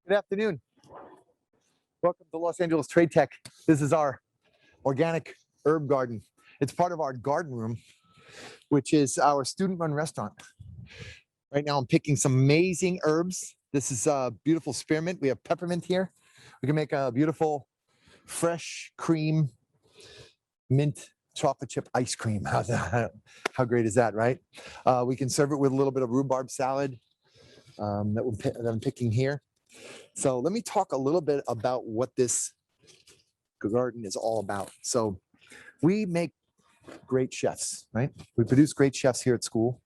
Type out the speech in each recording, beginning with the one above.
Good afternoon. Welcome to Los Angeles Trade Tech. This is our organic herb garden. It's part of our garden room, which is our student-run restaurant. Right now I'm picking some amazing herbs. This is a beautiful spearmint. We have peppermint here. We can make a beautiful fresh cream mint chocolate chip ice cream. How's that? How great is that, right? We can serve it with a little bit of rhubarb salad that I'm picking here. So let me talk a little bit about what this garden is all about. So we make great chefs, right? We produce great chefs here at school.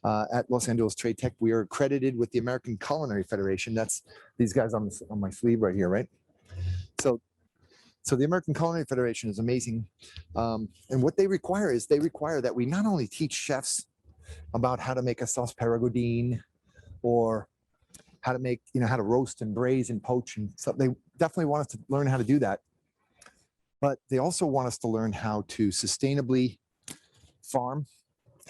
At Los Angeles Trade Tech, we are accredited with the American Culinary Federation. That's these guys on my sleeve right here, right? So the American Culinary Federation is amazing. And what they require is that we not only teach chefs about how to make a sauce perogodine or how to make, how to roast and braise and poach. And so they definitely want us to learn how to do that. But they also want us to learn how to sustainably farm,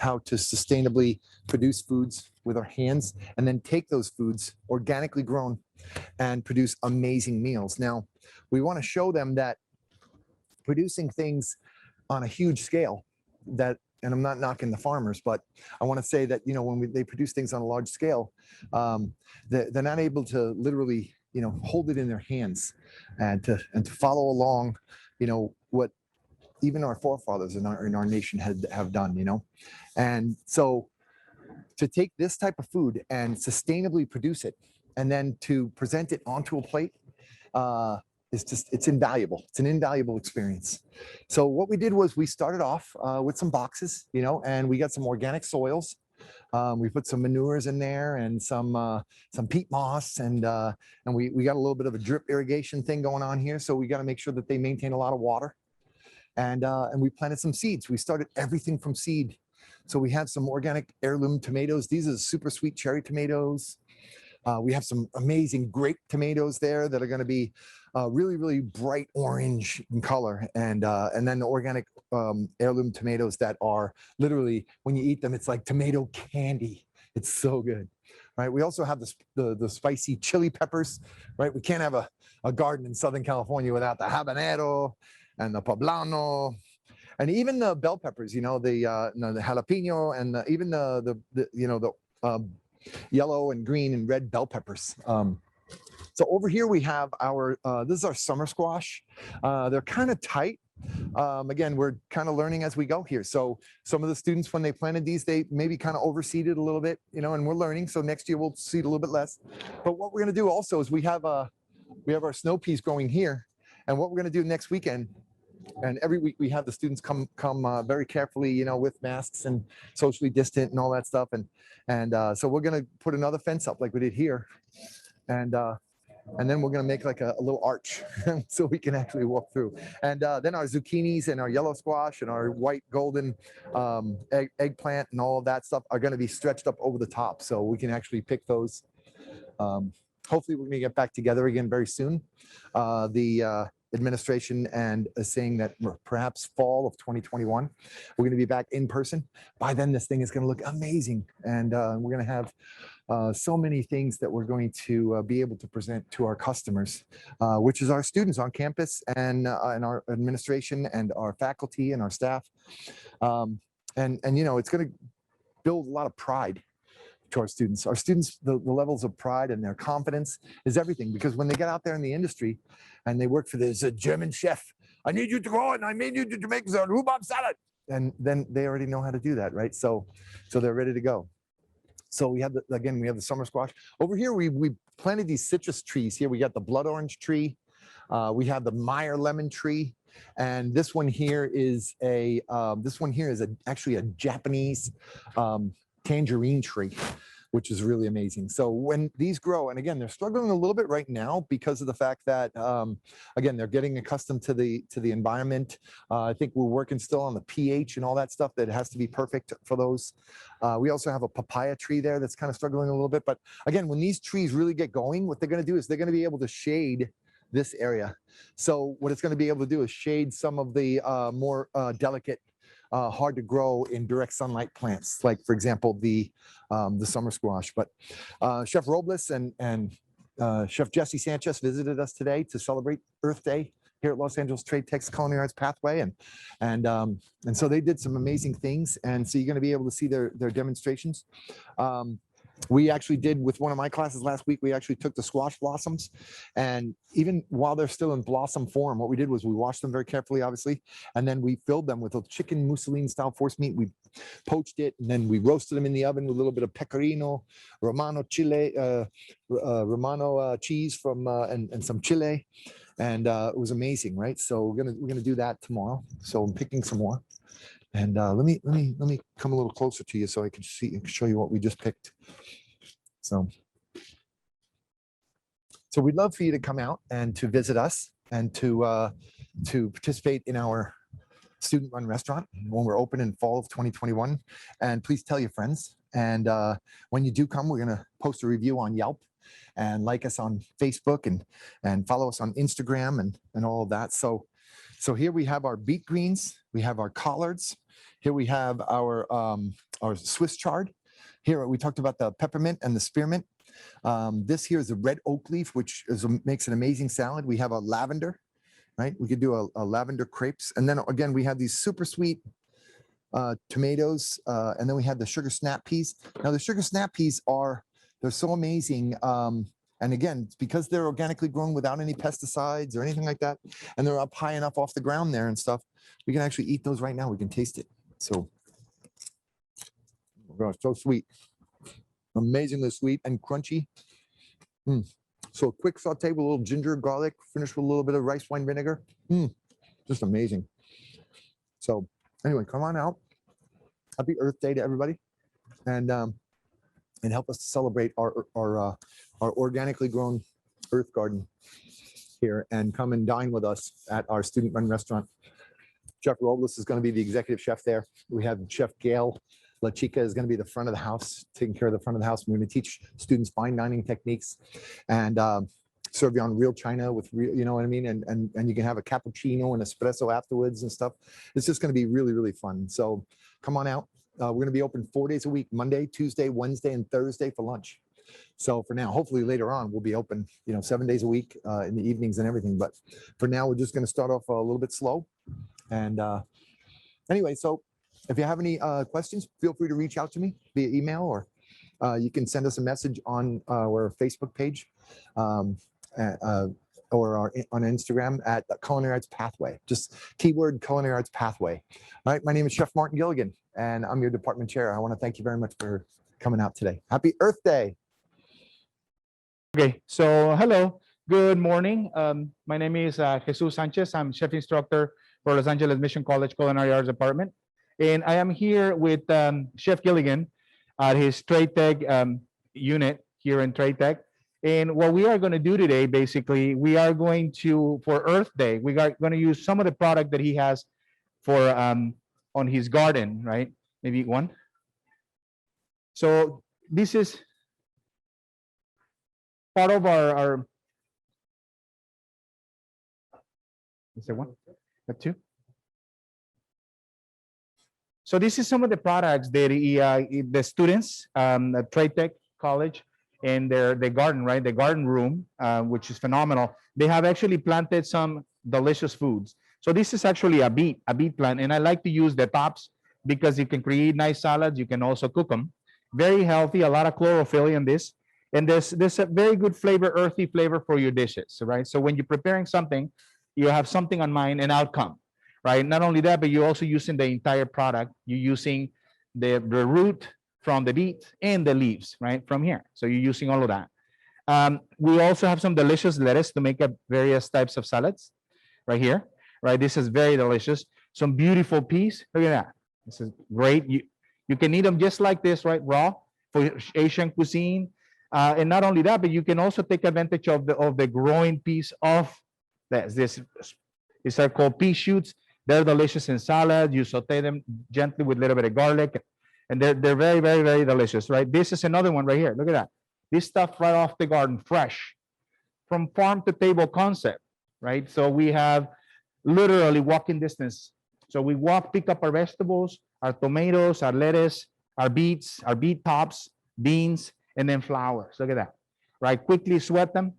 how to sustainably produce foods with our hands, and then take those foods organically grown and produce amazing meals. Now, we want to show them that producing things on a huge scale and I'm not knocking the farmers, but I want to say that, when they produce things on a large scale, they're not able to literally, hold it in their hands and to follow along, what even our forefathers in our nation have done, and so to take this type of food and sustainably produce it and then to present it onto a plate, it's invaluable. It's an invaluable experience. So what we did was we started off with some boxes, and we got some organic soils. We put some manures in there and some peat moss, and we got a little bit of a drip irrigation thing going on here. So we got to make sure that they maintain a lot of water. And we planted some seeds. We started everything from seed. So we have some organic heirloom tomatoes. These are super sweet cherry tomatoes. We have some amazing grape tomatoes there that are going to be really, really bright orange in color, and then the organic heirloom tomatoes that are literally, when you eat them, it's like tomato candy. It's so good, right? We also have the spicy chili peppers, right? We can't have a garden in Southern California without the habanero and the poblano. And even the bell peppers, the jalapeno, and even the yellow and green and red bell peppers. So over here we have this is our summer squash. They're kind of tight. Again, we're kind of learning as we go here. So some of the students, when they planted these, they maybe kind of overseeded a little bit, and we're learning. So next year we'll seed a little bit less. But what we're going to do also is we have our snow peas growing here. And what we're going to do next weekend, and every week we have the students come very carefully, with masks and socially distant and all that stuff. And so we're going to put another fence up like we did here. And then we're going to make like a little arch so we can actually walk through. And then our zucchinis and our yellow squash and our white golden eggplant and all of that stuff are going to be stretched up over the top. So we can actually pick those. Hopefully we're going to get back together again very soon. The administration and saying that perhaps fall of 2021, we're going to be back in person. By then, this thing is going to look amazing. And we're going to have so many things that we're going to be able to present to our customers, which is our students on campus and our administration and our faculty and our staff. And it's going to build a lot of pride to our students. Our students, the levels of pride and their confidence is everything, because when they get out there in the industry and they work for this German chef, I need you to go and I need you to make the rhubarb salad. And then they already know how to do that, right? So they're ready to go. So we have the summer squash. Over here, we planted these citrus trees here. We got the blood orange tree. We have the Meyer lemon tree. And this one here is actually a Japanese tangerine tree, which is really amazing. So when these grow, and again, they're struggling a little bit right now because of the fact that, again, they're getting accustomed to the environment. I think we're working still on the pH and all that stuff that has to be perfect for those. We also have a papaya tree there that's kind of struggling a little bit. But again, when these trees really get going, what they're going to do is they're going to be able to shade this area. So what it's going to be able to do is shade some of the more delicate, hard to grow in direct sunlight plants, like for example the summer squash. But Chef Robles and Chef Jesse Sanchez visited us today to celebrate Earth Day here at Los Angeles Trade Tech's Culinary Arts Pathway, and so they did some amazing things, and so you're going to be able to see their demonstrations. We actually did with one of my classes last week. We actually took the squash blossoms, and even while they're still in blossom form, what we did was we washed them very carefully, obviously, and then we filled them with a chicken mousseline style force meat. We poached it, and then we roasted them in the oven with a little bit of pecorino romano chile, romano cheese from and some chile, and it was amazing, right? So we're gonna do that tomorrow. So I'm picking some more. And let me come a little closer to you so I can see and show you what we just picked. So we'd love for you to come out and to visit us and to participate in our student-run restaurant when we're open in fall of 2021. And please tell your friends. And when you do come, we're gonna post a review on Yelp and like us on Facebook and follow us on Instagram and all of that. So here we have our beet greens, we have our collards, here we have our Swiss chard. Here we talked about the peppermint and the spearmint. This here is a red oak leaf, which makes an amazing salad. We have a lavender, right? We could do a lavender crepes. And then again, we have these super sweet tomatoes, and then we have the sugar snap peas. Now the sugar snap peas they're so amazing. And again, it's because they're organically grown without any pesticides or anything like that, and they're up high enough off the ground there and stuff, we can actually eat those right now. We can taste it. So, oh gosh, so sweet. Amazingly sweet and crunchy. So a quick saute with a little ginger, garlic, finished with a little bit of rice wine vinegar. Just amazing. So anyway, come on out. Happy Earth Day to everybody. And help us celebrate our organically grown earth garden here, and come and dine with us at our student-run restaurant. Chef Robles is going to be the executive chef there. We have Chef Gail La Chica is going to be the front of the house, taking care of the front of the house. We're going to teach students fine dining techniques and serve you on real china with real, you know what I mean? And you can have a cappuccino and espresso afterwards and stuff. It's just going to be really, really fun. So come on out. We're going to be open 4 days a week, Monday, Tuesday, Wednesday, and Thursday for lunch. So for now, hopefully later on, we'll be open, 7 days a week in the evenings and everything. But for now, we're just going to start off a little bit slow. And anyway, so if you have any questions, feel free to reach out to me via email, or you can send us a message on our Facebook page or on Instagram at Culinary Arts Pathway. Just keyword Culinary Arts Pathway. All right, my name is Chef Martin Gilligan, and I'm your department chair. I want to thank you very much for coming out today. Happy Earth Day. Okay, so hello, good morning. My name is Jesus Sanchez. I'm chef instructor for Los Angeles Mission College Culinary Arts Department. And I am here with Chef Gilligan at his Trade Tech unit here in Trade Tech. And what we are going to do today, basically, we are going to, for Earth Day, we are going to use some of the product that he has for on his garden, right? Maybe one. So this is part of our is there one? Two? So this is some of the products that the students at Trade Tech College and their garden, right? The garden room, which is phenomenal. They have actually planted some delicious foods. So this is actually a beet plant, and I like to use the tops because you can create nice salads. You can also cook them. Very healthy, a lot of chlorophyll in this. And there's a very good flavor, earthy flavor for your dishes, right? So when you're preparing something, you have something on mind and outcome, right? Not only that, but you're also using the entire product. You're using the root from the beet and the leaves, right, from here. So you're using all of that. We also have some delicious lettuce to make up various types of salads right here, right? This is very delicious. Some beautiful peas. Look at that. This is great. You can eat them just like this, right, raw for Asian cuisine. And not only that, but you can also take advantage of the growing piece of this. These are called pea shoots. They're delicious in salad. You saute them gently with a little bit of garlic, and they're very, very, very delicious, right? This is another one right here. Look at that. This stuff right off the garden, fresh, from farm to table concept, right? So we have literally walking distance. So we pick up our vegetables, our tomatoes, our lettuce, our beets, our beet tops, beans, and then flowers. Look at that. right? Quickly sweat them,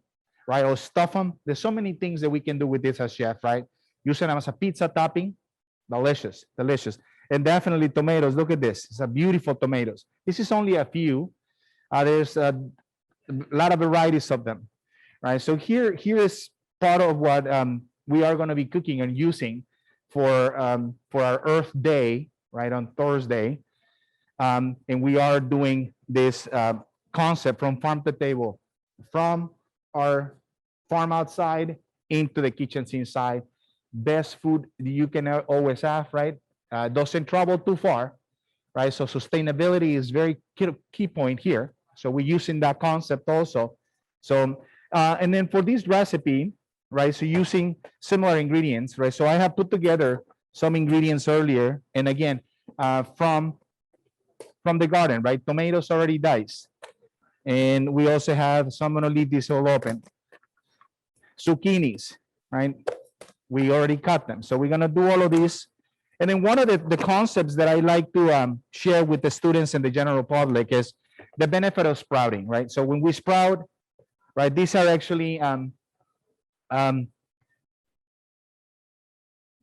right? Or stuff them. There's so many things that we can do with this as chef, right? Using them as a pizza topping, delicious, delicious. And definitely tomatoes. Look at this. It's a beautiful tomatoes. This is only a few. There's a lot of varieties of them, right? So here is part of what we are going to be cooking and using for our Earth Day, right, on Thursday. And we are doing this concept from farm to table, from our farm outside into the kitchens inside. Best food you can always have, right? Doesn't travel too far, right? So sustainability is very key point here. So we're using that concept also. So, and then for this recipe, right? So using similar ingredients, right? So I have put together some ingredients earlier, and again, from the garden, right? Tomatoes already diced. And we also have, so I'm gonna leave this all open. Zucchinis, right? We already cut them. So we're gonna do all of these. And then one of the concepts that I like to share with the students and the general public is the benefit of sprouting, right? So when we sprout, right, these are actually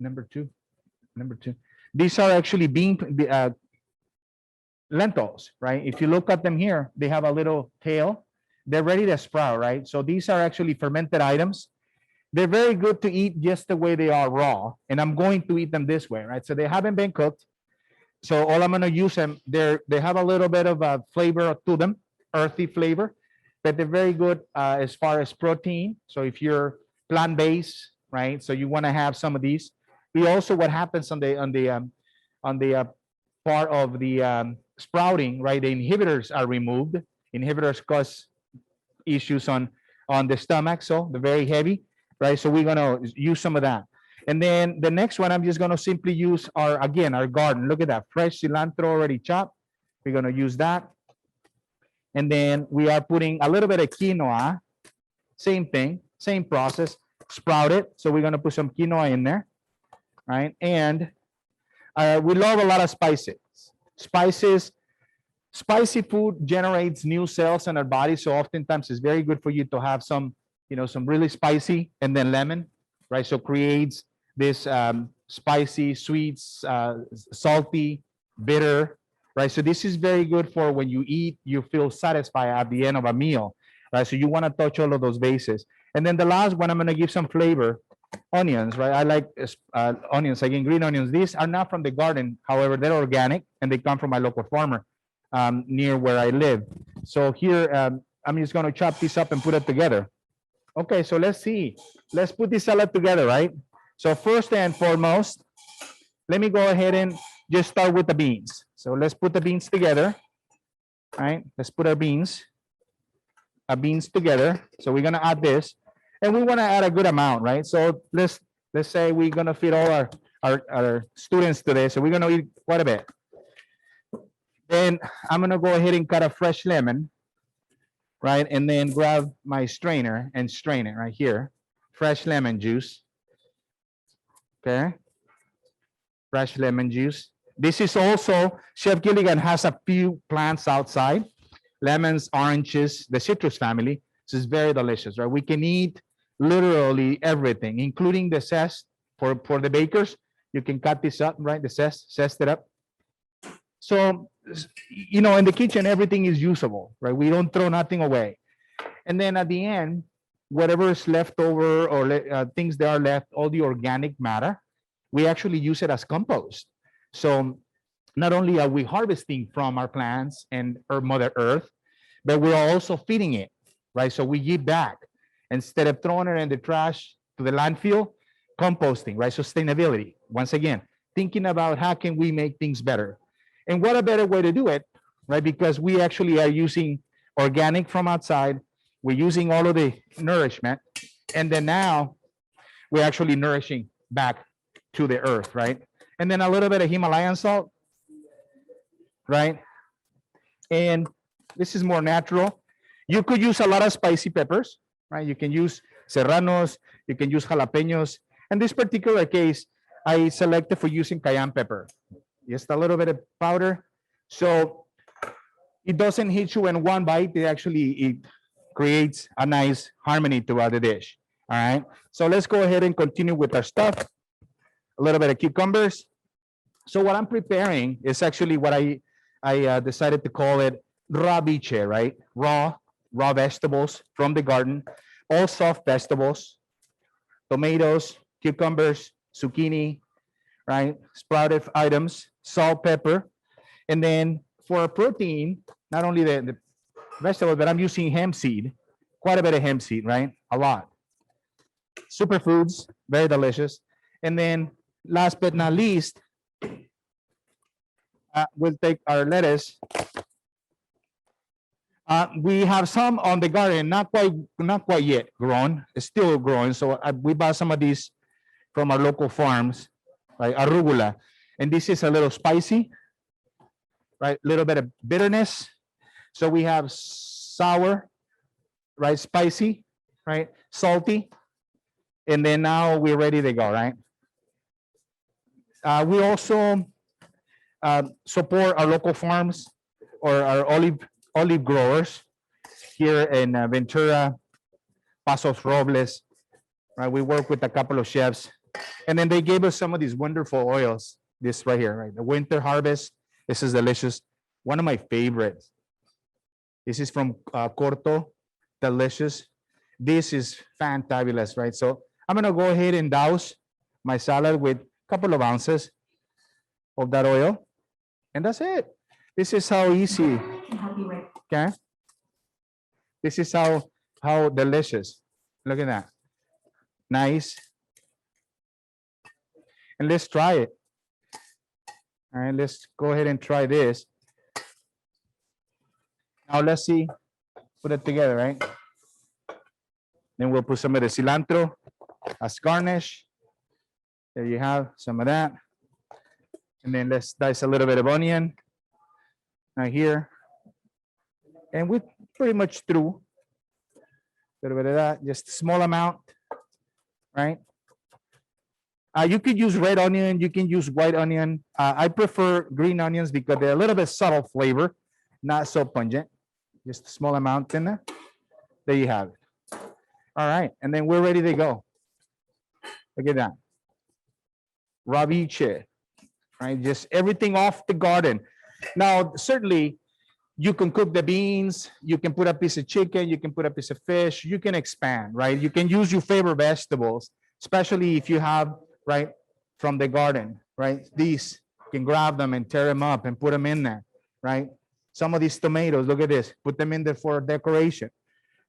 number two. These are actually bean lentils, right? If you look at them here, they have a little tail. They're ready to sprout, right? So these are actually fermented items. They're very good to eat just the way they are raw. And I'm going to eat them this way, right? So they haven't been cooked. So all I'm going to use them, they have a little bit of a flavor to them, earthy flavor, but they're very good as far as protein. So if you're plant-based, right? So you want to have some of these. We also, what happens on the part of the sprouting, right? The inhibitors are removed. Inhibitors cause issues on the stomach, so they're very heavy, right? So we're gonna use some of that. And then the next one, I'm just gonna simply use our garden. Look at that, fresh cilantro already chopped. We're gonna use that. And then we are putting a little bit of quinoa. Same thing, same process, sprout it. So we're gonna put some quinoa in there, right? And we love a lot of spices. Spicy food generates new cells in our body. So oftentimes it's very good for you to have some, some really spicy, and then lemon, right? So creates this spicy, sweet, salty, bitter, right? So this is very good for when you eat, you feel satisfied at the end of a meal, right? So you want to touch all of those bases. And then the last one, I'm going to give some flavor. Onions, right? I like onions, again, green onions. These are not from the garden. However, they're organic and they come from my local farmer near where I live. So here, I'm just going to chop this up and put it together. Okay, so let's see. Let's put this salad together, right? So first and foremost, let me go ahead and just start with the beans. So let's put the beans together, right? Let's put our beans together. So we're going to add this. And we want to add a good amount, right? So let's say we're going to feed all our students today. So we're going to eat quite a bit. Then I'm going to go ahead and cut a fresh lemon, right? And then grab my strainer and strain it right here. Fresh lemon juice. Okay. Fresh lemon juice. This is also, Chef Gilligan has a few plants outside. Lemons, oranges, the citrus family. This is very delicious, right? We can eat literally everything, including the zest for the bakers. You can cut this up, right? The zest it up. So, in the kitchen, everything is usable, right? We don't throw nothing away. And then at the end, whatever is left over or things that are left, all the organic matter, we actually use it as compost. So not only are we harvesting from our plants and our Mother Earth, but we're also feeding it, right? So we give back. Instead of throwing it in the trash to the landfill, composting, right? Sustainability. Once again, thinking about how can we make things better. And what a better way to do it, right? Because we actually are using organic from outside. We're using all of the nourishment. And then now we're actually nourishing back to the earth, right? And then a little bit of Himalayan salt, right? And this is more natural. You could use a lot of spicy peppers, right? You can use serranos, you can use jalapenos. In this particular case, I selected for using cayenne pepper. Just a little bit of powder. So it doesn't hit you in one bite. It actually creates a nice harmony throughout the dish. All right. So let's go ahead and continue with our stuff. A little bit of cucumbers. So what I'm preparing is actually what I decided to call it raw biche, right? Raw vegetables from the garden, all soft vegetables, tomatoes, cucumbers, zucchini, right? Sprouted items, salt, pepper. And then for protein, not only the vegetable, but I'm using hemp seed, quite a bit of hemp seed, right? A lot. Superfoods, very delicious. And then last but not least, we'll take our lettuce. We have some on the garden, not quite yet grown. It's still growing. So we bought some of these from our local farms, like arugula. And this is a little spicy, right? A little bit of bitterness. So we have sour, right? Spicy, right? Salty. And then now we're ready to go, right? We also support our local farms or our olive growers here in Ventura, Pasos Robles, right? We work with a couple of chefs, and then they gave us some of these wonderful oils. This right here, right? The winter harvest. This is delicious. One of my favorites. This is from Corto. Delicious. This is fantabulous, right? So I'm gonna go ahead and douse my salad with a couple of ounces of that oil, and that's it. This is how easy. Okay. This is how delicious. Look at that. Nice. And let's try it. All right, let's go ahead and try this. Now let's see. Put it together, right? Then we'll put some of the cilantro as garnish. There you have some of that. And then let's dice a little bit of onion right here. And we're pretty much through. A little bit of that, just a small amount, right? You could use red onion, you can use white onion. I prefer green onions because they're a little bit subtle flavor, not so pungent. Just a small amount in there. There you have it. All right, and then we're ready to go. Look at that. Raviche, right? Just everything off the garden. Now, certainly, you can cook the beans, you can put a piece of chicken, you can put a piece of fish, you can expand, right? You can use your favorite vegetables, especially if you have, right, from the garden, right? These, you can grab them and tear them up and put them in there, right? Some of these tomatoes, look at this, put them in there for decoration,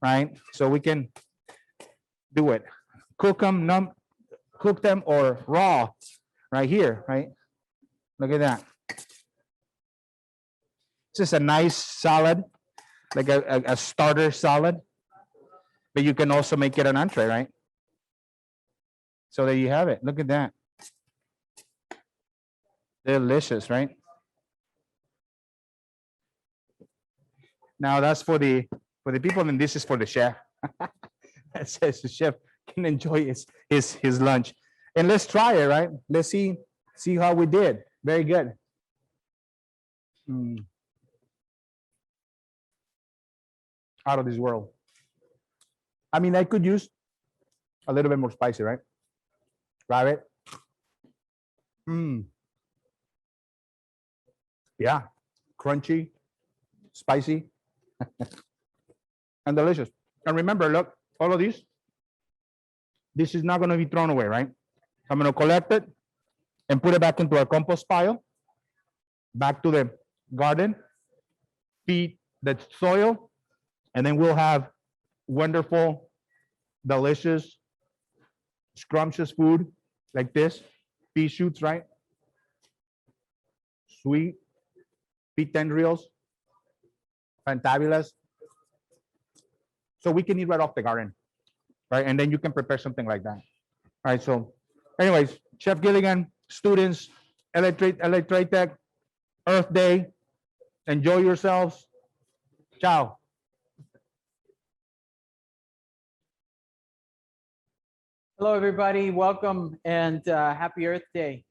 right? So we can do it. Cook them or raw, right here, right? Look at that. This is a nice salad, like a starter salad, but you can also make it an entree, right? So there you have it. Look at that. Delicious, right? Now that's for the people, and this is for the chef. That says the chef can enjoy his lunch. And let's try it, right? Let's see how we did. Very good. Out of this world. I mean, I could use a little bit more spicy, right? Grab it. Yeah, crunchy, spicy, and delicious. And remember, look, all of these, this is not going to be thrown away, right? I'm going to collect it and put it back into our compost pile, back to the garden, feed the soil, and then we'll have wonderful, delicious, scrumptious food like this. Pea shoots, right? Sweet. Pea tendrils. Fantabulous. So we can eat right off the garden, right? And then you can prepare something like that. All right, so anyways, Chef Gilligan, students, Electric Tech, Earth Day. Enjoy yourselves. Ciao. Hello, everybody. Welcome and happy Earth Day.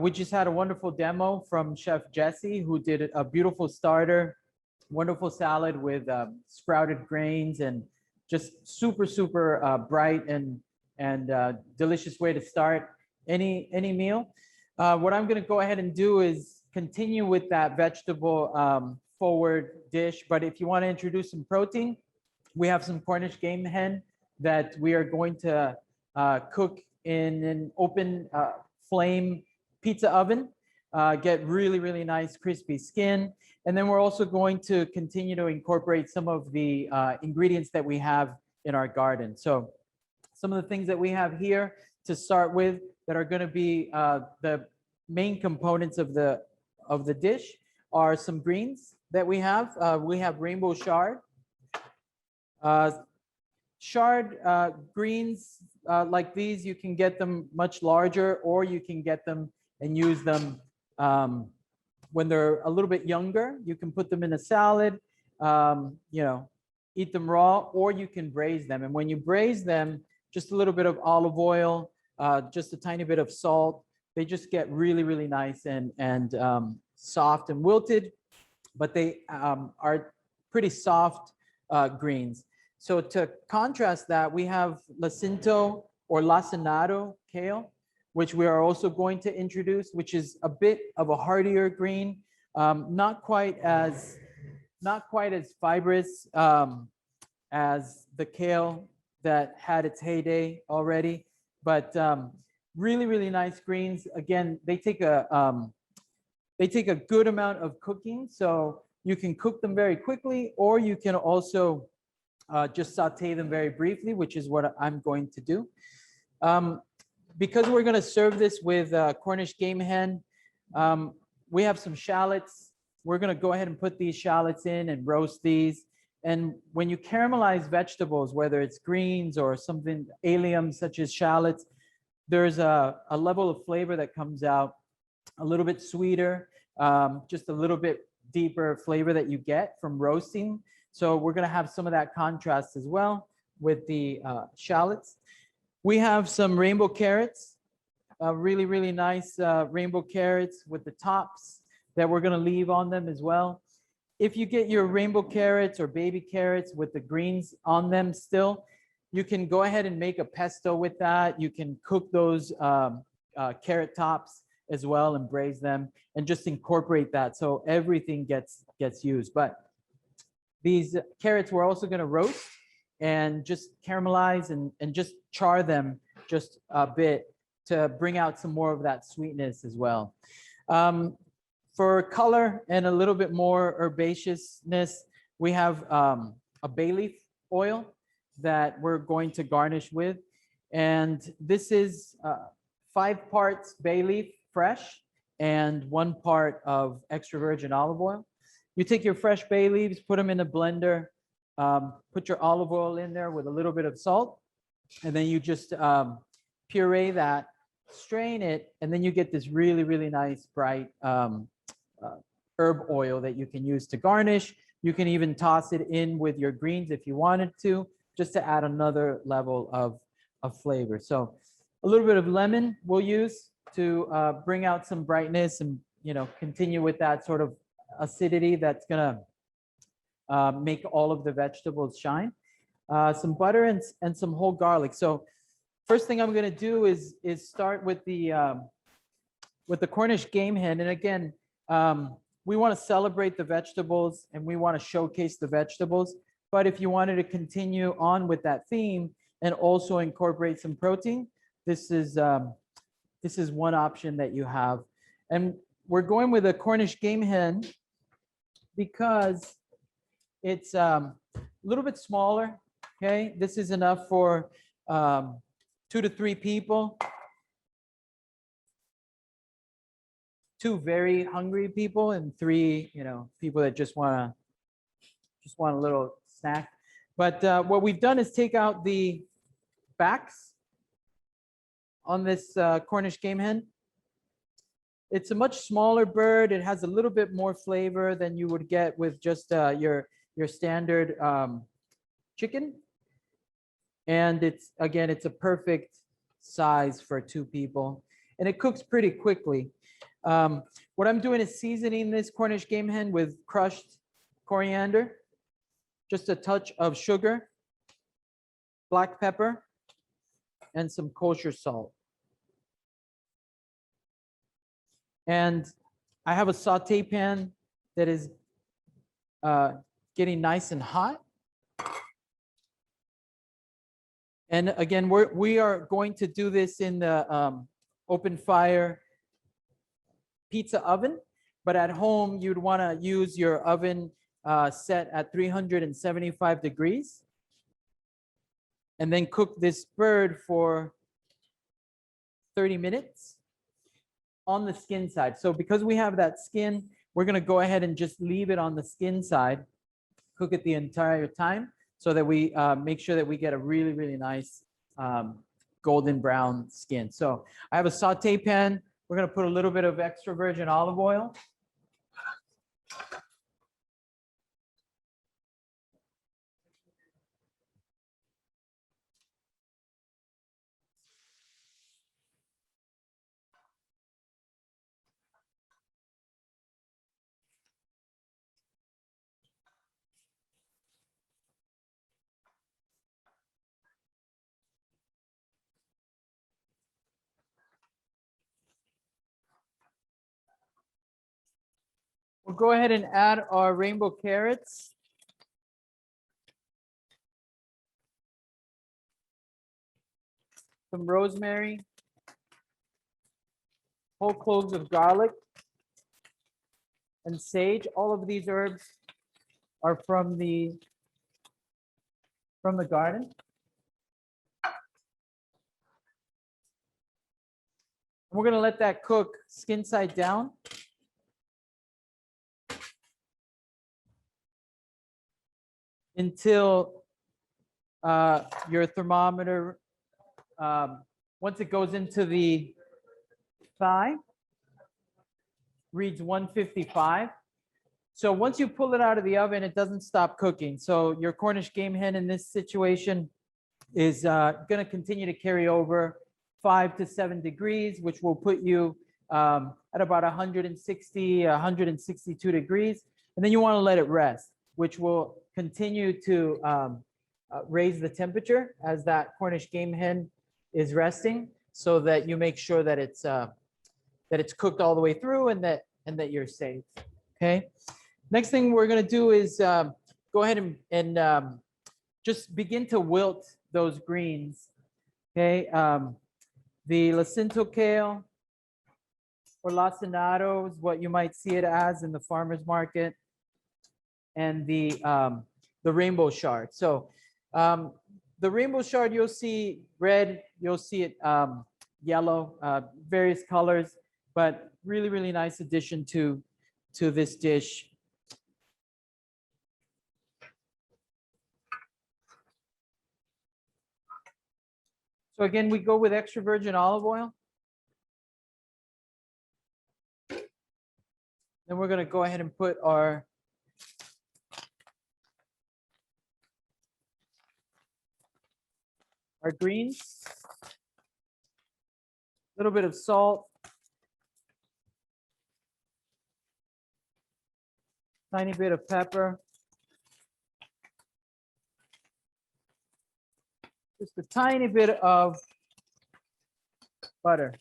We just had a wonderful demo from Chef Jesse, who did a beautiful starter wonderful salad with sprouted grains and just super bright and delicious way to start any meal. What I'm going to go ahead and do is continue with that vegetable forward dish. But if you want to introduce some protein, we have some Cornish game hen that we are going to cook in an open flame pizza oven. Get really nice crispy skin. And then we're also going to continue to incorporate some of the ingredients that we have in our garden. So some of the things that we have here to start with that are going to be the main components of the dish are some greens that we have. We have rainbow chard. Chard greens like these, you can get them much larger, or you can get them and use them when they're a little bit younger. You can put them in a salad, you know, eat them raw, or you can braise them. And when you braise them, just a little bit of olive oil, just a tiny bit of salt, they just get really nice and soft and wilted, but they are pretty soft greens. So to contrast that, we have lacinto or lacinato kale, which we are also going to introduce, which is a bit of a hardier green, not quite as fibrous as the kale that had its heyday already, but really nice greens. Again, they take a good amount of cooking, so you can cook them very quickly, or you can also just saute them very briefly, which is what I'm going to do. Because we're going to serve this with Cornish game hen, we have some shallots. We're going to go ahead and put these shallots in and roast these. And when you caramelize vegetables, whether it's greens or something allium such as shallots, there's a level of flavor that comes out a little bit sweeter, just a little bit deeper flavor that you get from roasting. So we're going to have some of that contrast as well with the shallots. We have some rainbow carrots, really nice rainbow carrots with the tops that we're going to leave on them as well. If you get your rainbow carrots or baby carrots with the greens on them still, you can go ahead and make a pesto with that. You can cook those carrot tops as well and braise them and just incorporate that so everything gets used. But these carrots we're also going to roast and just caramelize and just char them just a bit to bring out some more of that sweetness as well. For color and a little bit more herbaceousness, we have a bay leaf oil that we're going to garnish with. And this is 5 parts bay leaf fresh and 1 part of extra virgin olive oil. You take your fresh bay leaves, put them in a blender, put your olive oil in there with a little bit of salt, and then you just puree that, strain it, and then you get this really nice bright herb oil that you can use to garnish. You can even toss it in with your greens if you wanted to, just to add another level of flavor. So a little bit of lemon we'll use to bring out some brightness and, you know, continue with that sort of acidity that's gonna make all of the vegetables shine. Some butter and some whole garlic. So first thing I'm gonna do is start with the Cornish game hen. And again, we want to celebrate the vegetables and we want to showcase the vegetables. But if you wanted to continue on with that theme and also incorporate some protein, this is one option that you have. And we're going with a Cornish game hen because it's a little bit smaller. Okay, this is enough for 2 to 3 people. 2 very hungry people and 3, you know, people that just want a little snack. But what we've done is take out the backs on this Cornish game hen. It's a much smaller bird. It has a little bit more flavor than you would get with just your standard chicken. And it's a perfect size for 2 people, and it cooks pretty quickly. What I'm doing is seasoning this Cornish game hen with crushed coriander, just a touch of sugar, black pepper, and some kosher salt. And I have a saute pan that is getting nice and hot. And again, we are going to do this in the open fire pizza oven, but at home you'd want to use your oven set at 375 degrees. And then cook this bird for 30 minutes on the skin side. So because we have that skin, we're going to go ahead and just leave it on the skin side, cook it the entire time so that we make sure that we get a really, really nice golden brown skin. So I have a saute pan. We're going to put a little bit of extra virgin olive oil. We'll go ahead and add our rainbow carrots. Some rosemary, whole cloves of garlic, and sage. All of these herbs are from the garden. We're going to let that cook skin side down. Until your thermometer, once it goes into the thigh, reads 155. So once you pull it out of the oven, it doesn't stop cooking. So your Cornish game hen in this situation is going to continue to carry over 5 to 7 degrees, which will put you at about 160, 162 degrees. And then you want to let it rest, which will continue to raise the temperature as that Cornish game hen is resting, so that you make sure that it's cooked all the way through and that you're safe. Okay. Next thing we're going to do is go ahead and just begin to wilt those greens. Okay. The Jacinto kale or lacinato is what you might see it as in the farmer's market, and the rainbow shard. So the rainbow shard, you'll see red, you'll see it yellow, various colors, but really, really nice addition to this dish. So again, we go with extra virgin olive oil. Then we're going to go ahead and put our greens, a little bit of salt, tiny bit of pepper, just a tiny bit of butter.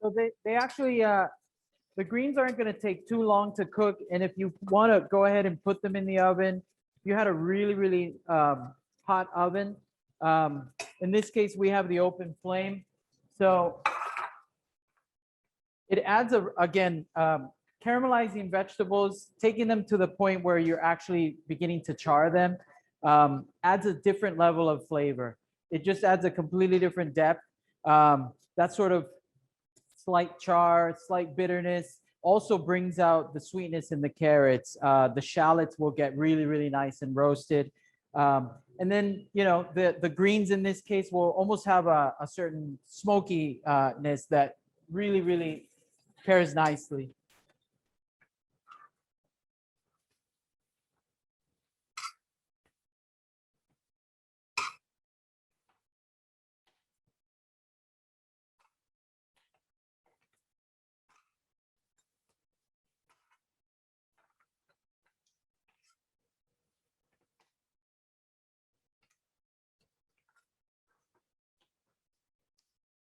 So they actually, the greens aren't going to take too long to cook. And if you want to go ahead and put them in the oven, if you had a really, really hot oven, in this case, we have the open flame. So it adds, again, caramelizing vegetables, taking them to the point where you're actually beginning to char them, adds a different level of flavor. It just adds a completely different depth. That sort of slight char, slight bitterness also brings out the sweetness in the carrots. The shallots will get really, really nice and roasted. And then, you know, the greens in this case will almost have a certain smokiness that really, really pairs nicely.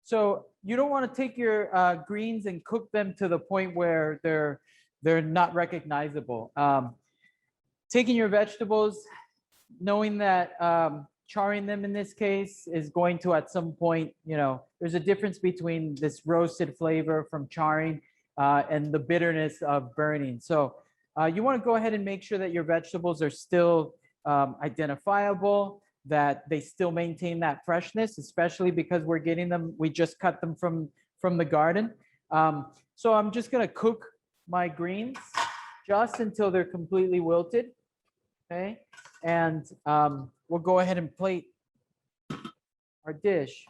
So you don't want to take your greens and cook them to the point where they're not recognizable. Taking your vegetables, knowing that charring them in this case is going to at some point, you know, there's a difference between this roasted flavor from charring and the bitterness of burning. So you want to go ahead and make sure that your vegetables are still identifiable, that they still maintain that freshness, especially because we're getting them, we just cut them from the garden. So I'm just gonna cook my greens just until they're completely wilted, okay? And we'll go ahead and plate our dish.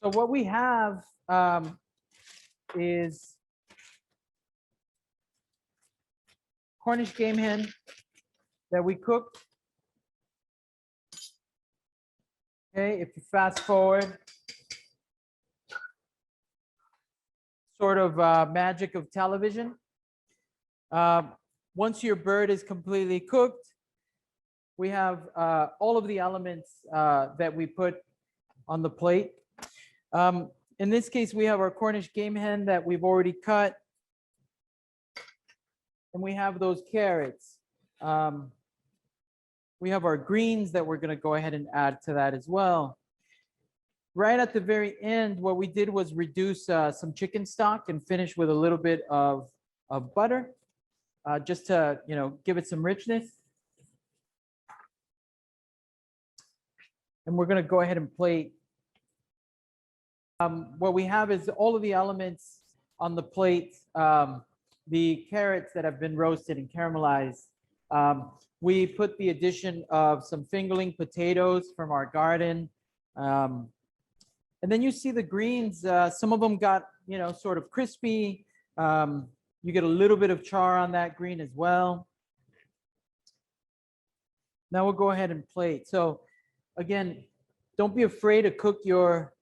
So what we have is Cornish game hen that we cooked. Okay, if you fast forward, sort of magic of television. Once your bird is completely cooked, we have all of the elements that we put on the plate. In this case, we have our Cornish game hen that we've already cut. And we have those carrots. We have our greens that we're going to go ahead and add to that as well. Right at the very end, what we did was reduce some chicken stock and finish with a little bit of butter, just to, you know, give it some richness. And we're going to go ahead and plate. What we have is all of the elements on the plate. The carrots that have been roasted and caramelized. We put the addition of some fingerling potatoes from our garden. And then you see the greens, some of them got, you know, sort of crispy. You get a little bit of char on that green as well. Now we'll go ahead and plate. So again, don't be afraid to cook your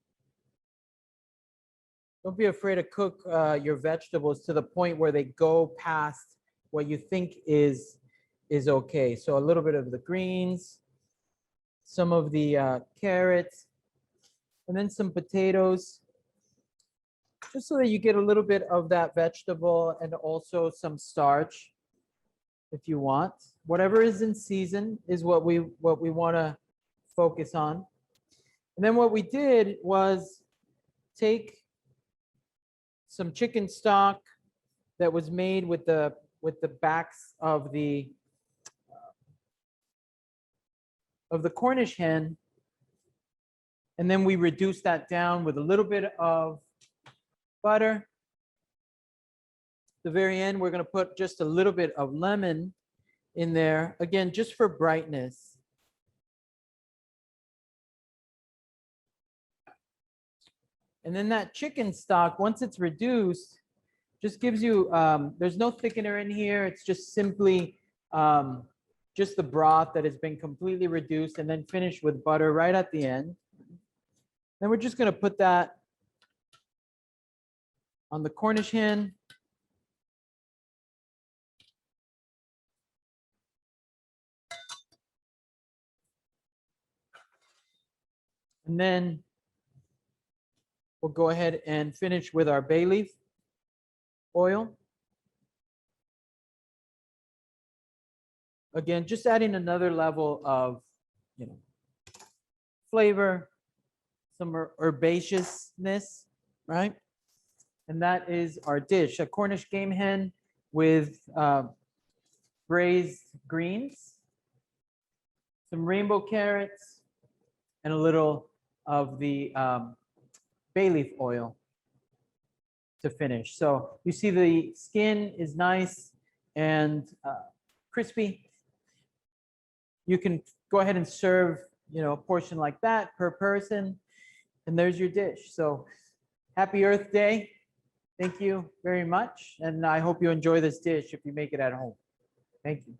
vegetables to the point where they go past what you think is okay. So a little bit of the greens, some of the carrots, and then some potatoes, just so that you get a little bit of that vegetable and also some starch if you want. Whatever is in season is what we want to focus on. And then what we did was take some chicken stock that was made with the backs of the Cornish hen, and then we reduced that down with a little bit of butter. At the very end, we're going to put just a little bit of lemon in there, again, just for brightness. And then that chicken stock, once it's reduced, just gives you, there's no thickener in here. It's just simply just the broth that has been completely reduced and then finished with butter right at the end. Then we're just going to put that on the Cornish hen. And then we'll go ahead and finish with our bay leaf oil. Again, just adding another level of, you know, flavor, some herbaceousness, right? And that is our dish, a Cornish game hen with braised greens, some rainbow carrots, and a little of the bay leaf oil to finish. So you see the skin is nice and crispy. You can go ahead and serve, a portion like that per person, and there's your dish. So happy Earth Day. Thank you very much. And I hope you enjoy this dish if you make it at home. Thank you.